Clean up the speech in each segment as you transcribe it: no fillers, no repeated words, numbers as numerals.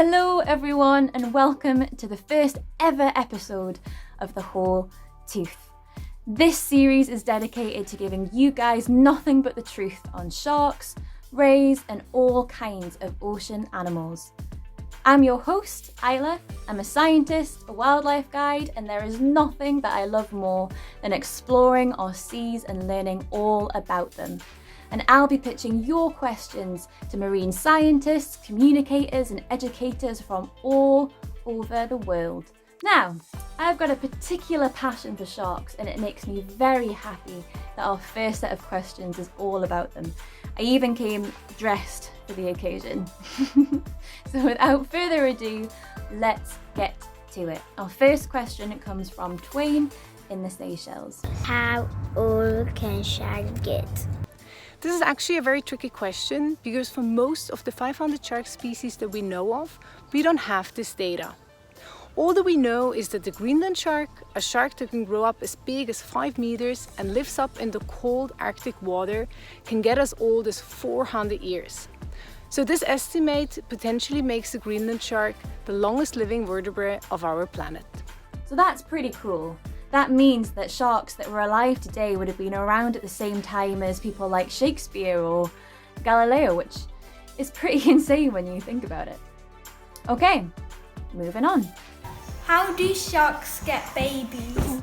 Hello everyone and welcome to the first ever episode of The Whole Tooth. This series is dedicated to giving you guys nothing but the truth on sharks, rays and all kinds of ocean animals. I'm your host, Isla. I'm a scientist, a wildlife guide, and there is nothing that I love more than exploring our seas and learning all about them. And I'll be pitching your questions to marine scientists, communicators and educators from all over the world. Now, I've got a particular passion for sharks and it makes me very happy that our first set of questions is all about them. I even came dressed for the occasion. So without further ado, let's get to it. Our first question comes from Twain in the Seychelles. How old can sharks get? This is actually a very tricky question because for most of the 500 shark species that we know of, we don't have this data. All that we know is that the Greenland shark, a shark that can grow up as big as 5 meters and lives up in the cold Arctic water, can get as old as 400 years. So this estimate potentially makes the Greenland shark the longest living vertebrate of our planet. So that's pretty cool. That means that sharks that were alive today would have been around at the same time as people like Shakespeare or Galileo, which is pretty insane when you think about it. Okay, moving on. How do sharks get babies?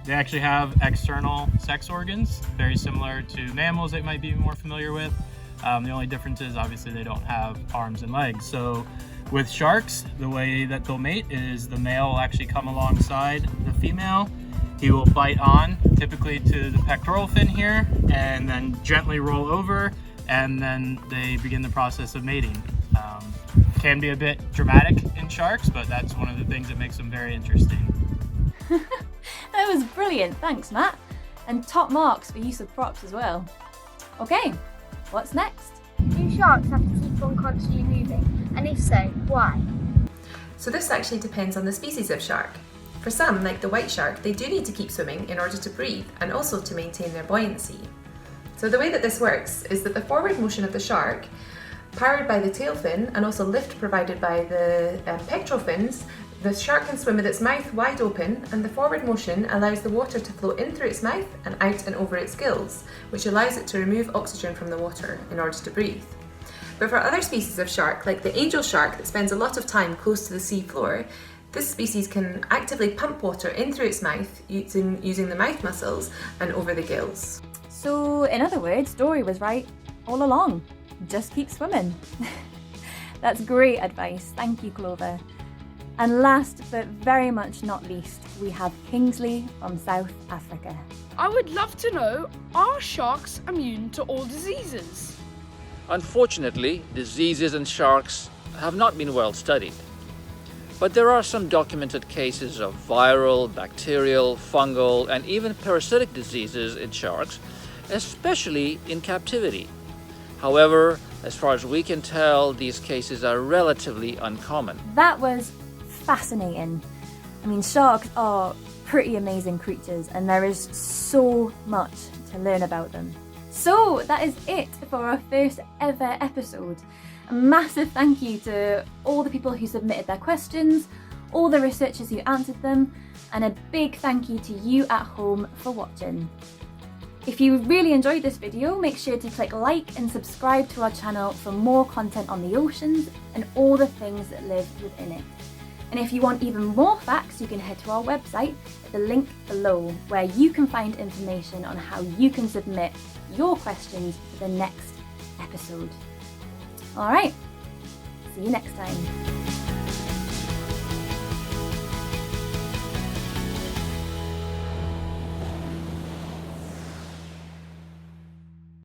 They actually have external sex organs, very similar to mammals that you might be more familiar with. The only difference is obviously they don't have arms and legs. So with sharks, the way that they'll mate is the male will actually come alongside the female. He will bite on, typically to the pectoral fin here, and then gently roll over, and then they begin the process of mating. Can be a bit dramatic in sharks, but that's one of the things that makes them very interesting. That was brilliant, thanks Matt. And top marks for use of props as well. Okay, what's next? Do sharks have to keep on constantly moving? And if so, why? So this actually depends on the species of shark. For some, like the white shark, they do need to keep swimming in order to breathe and also to maintain their buoyancy. So the way that this works is that the forward motion of the shark, powered by the tail fin and also lift provided by the pectoral fins, the shark can swim with its mouth wide open, and the forward motion allows the water to flow in through its mouth and out and over its gills, which allows it to remove oxygen from the water in order to breathe. But for other species of shark, like the angel shark that spends a lot of time close to the sea floor, this species can actively pump water in through its mouth using the mouth muscles and over the gills. So in other words, Dory was right all along. Just keep swimming. That's great advice. Thank you, Clover. And last but very much not least, we have Kingsley from South Africa. I would love to know, are sharks immune to all diseases? Unfortunately, diseases in sharks have not been well studied. But there are some documented cases of viral, bacterial, fungal, and even parasitic diseases in sharks, especially in captivity. However, as far as we can tell, these cases are relatively uncommon. That was fascinating. I mean, sharks are pretty amazing creatures and there is so much to learn about them. So that is it for our first ever episode. A massive thank you to all the people who submitted their questions, all the researchers who answered them, and a big thank you to you at home for watching. If you really enjoyed this video, make sure to click like and subscribe to our channel for more content on the oceans and all the things that live within it. And if you want even more facts, you can head to our website at the link below, where you can find information on how you can submit your questions for the next episode. Alright, see you next time.